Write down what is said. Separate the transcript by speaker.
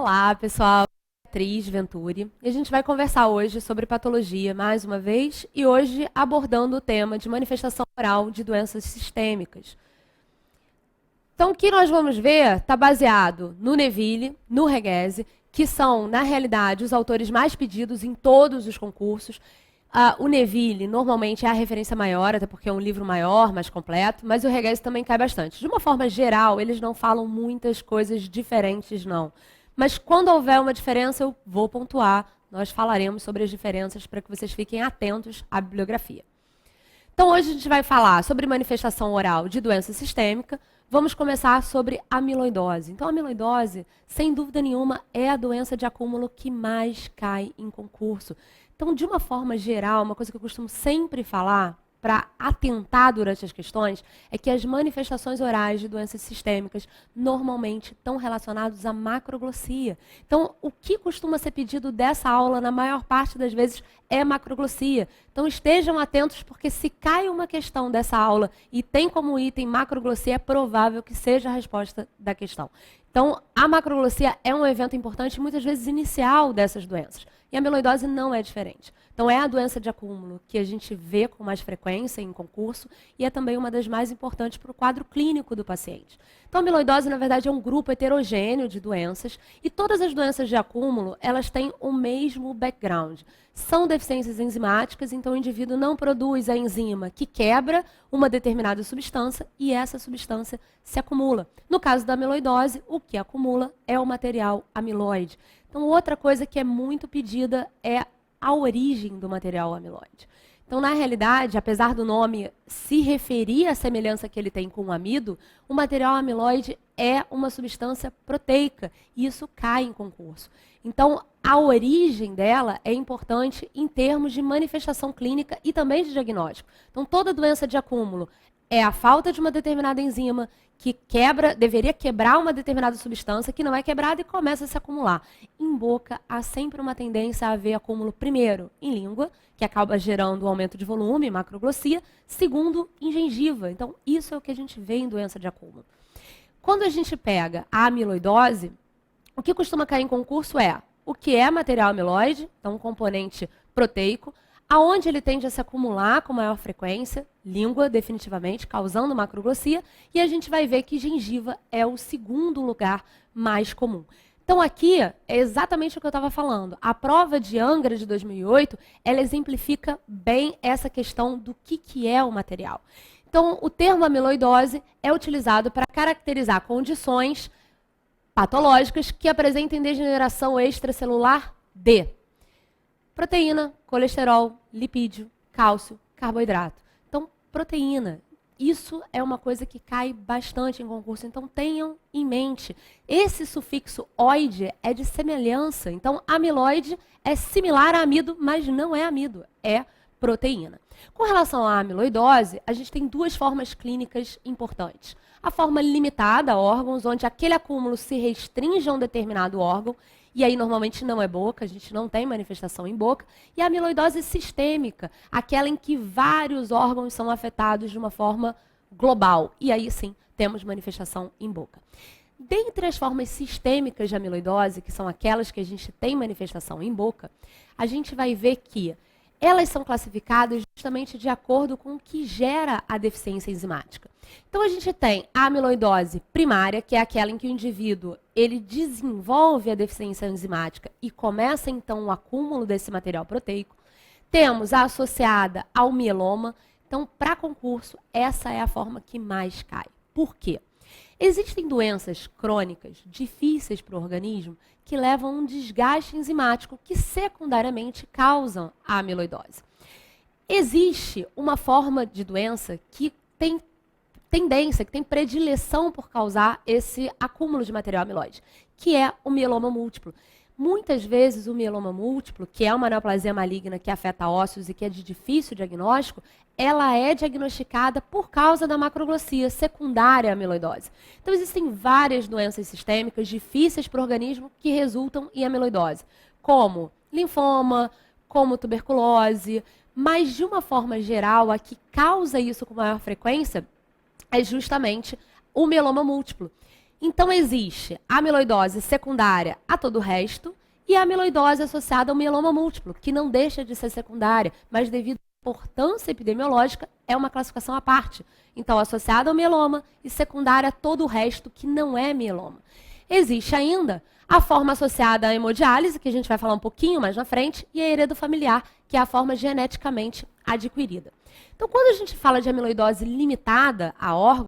Speaker 1: Olá, pessoal. Beatriz Venturi. E a gente vai conversar hoje sobre patologia, mais uma vez, e hoje abordando o tema de manifestação oral de doenças sistêmicas. Então, o que nós vamos ver está baseado no Neville, no Reguese, que são, na realidade, os autores mais pedidos em todos os concursos. O Neville, normalmente, é a referência maior, até porque é um livro maior, mais completo, mas o Reguese também cai bastante. De uma forma geral, eles não falam muitas coisas diferentes, não. Mas quando houver uma diferença, eu vou pontuar. Nós falaremos sobre as diferenças para que vocês fiquem atentos à bibliografia. Então, hoje a gente vai falar sobre manifestação oral de doença sistêmica. Vamos começar sobre amiloidose. Então, a amiloidose, sem dúvida nenhuma, é a doença de acúmulo que mais cai em concurso. Então, de uma forma geral, uma coisa que eu costumo sempre falar, para atentar durante as questões, é que as manifestações orais de doenças sistêmicas normalmente estão relacionadas à macroglossia. Então, o que costuma ser pedido dessa aula, na maior parte das vezes, é macroglossia. Então, estejam atentos, porque se cai uma questão dessa aula e tem como item macroglossia, é provável que seja a resposta da questão. Então, a macroglossia é um evento importante, muitas vezes inicial dessas doenças. E a amiloidose não é diferente. Então, é a doença de acúmulo que a gente vê com mais frequência em concurso e é também uma das mais importantes para o quadro clínico do paciente. Então, a amiloidose, na verdade, é um grupo heterogêneo de doenças e todas as doenças de acúmulo, elas têm o mesmo background. São deficiências enzimáticas, então o indivíduo não produz a enzima que quebra uma determinada substância e essa substância se acumula. No caso da amiloidose, o que acumula é o material amiloide. Então, outra coisa que é muito pedida é a origem do material amiloide. Então, na realidade, apesar do nome se referir à semelhança que ele tem com o amido, o material amiloide é uma substância proteica e isso cai em concurso. Então, a origem dela é importante em termos de manifestação clínica e também de diagnóstico. Então, toda doença de acúmulo é a falta de uma determinada enzima que deveria quebrar uma determinada substância que não é quebrada e começa a se acumular. Em boca, há sempre uma tendência a haver acúmulo, primeiro, em língua, que acaba gerando um aumento de volume, macroglossia, segundo, em gengiva. Então, isso é o que a gente vê em doença de acúmulo. Quando a gente pega a amiloidose, o que costuma cair em concurso é o que é material amiloide, então um componente proteico, aonde ele tende a se acumular com maior frequência, língua, definitivamente, causando macroglossia, e a gente vai ver que gengiva é o segundo lugar mais comum. Então, aqui é exatamente o que eu estava falando. A prova de Angra de 2008, ela exemplifica bem essa questão do que é o material. Então, o termo amiloidose é utilizado para caracterizar condições patológicas que apresentem degeneração extracelular de proteína, colesterol, lipídio, cálcio, carboidrato. Então, proteína, isso é uma coisa que cai bastante em concurso. Então, tenham em mente. Esse sufixo oide é de semelhança. Então, amiloide é similar a amido, mas não é amido, é proteína. Com relação à amiloidose, a gente tem duas formas clínicas importantes. A forma limitada a órgãos, onde aquele acúmulo se restringe a um determinado órgão, e aí normalmente não é boca, a gente não tem manifestação em boca, e a amiloidose sistêmica, aquela em que vários órgãos são afetados de uma forma global, e aí sim temos manifestação em boca. Dentre as formas sistêmicas de amiloidose, que são aquelas que a gente tem manifestação em boca, a gente vai ver que elas são classificadas justamente de acordo com o que gera a deficiência enzimática. Então, a gente tem a amiloidose primária, que é aquela em que o indivíduo ele desenvolve a deficiência enzimática e começa, então, o acúmulo desse material proteico. Temos a associada ao mieloma. Então, para concurso, essa é a forma que mais cai. Por quê? Existem doenças crônicas difíceis para o organismo que levam a um desgaste enzimático que secundariamente causam a amiloidose. Existe uma forma de doença que tem tendência, que tem predileção por causar esse acúmulo de material amiloide, que é o mieloma múltiplo. Muitas vezes o mieloma múltiplo, que é uma neoplasia maligna que afeta ossos e que é de difícil diagnóstico, ela é diagnosticada por causa da macroglossia secundária à amiloidose. Então, existem várias doenças sistêmicas difíceis para o organismo que resultam em amiloidose, como linfoma, como tuberculose, mas de uma forma geral, a que causa isso com maior frequência é justamente o mieloma múltiplo. Então, existe a amiloidose secundária a todo o resto e a amiloidose associada ao mieloma múltiplo, que não deixa de ser secundária, mas devido à importância epidemiológica, é uma classificação à parte. Então, associada ao mieloma e secundária a todo o resto que não é mieloma. Existe ainda a forma associada à hemodiálise, que a gente vai falar um pouquinho mais na frente, e a heredofamiliar, que é a forma geneticamente adquirida. Então, quando a gente fala de amiloidose limitada a órgãos,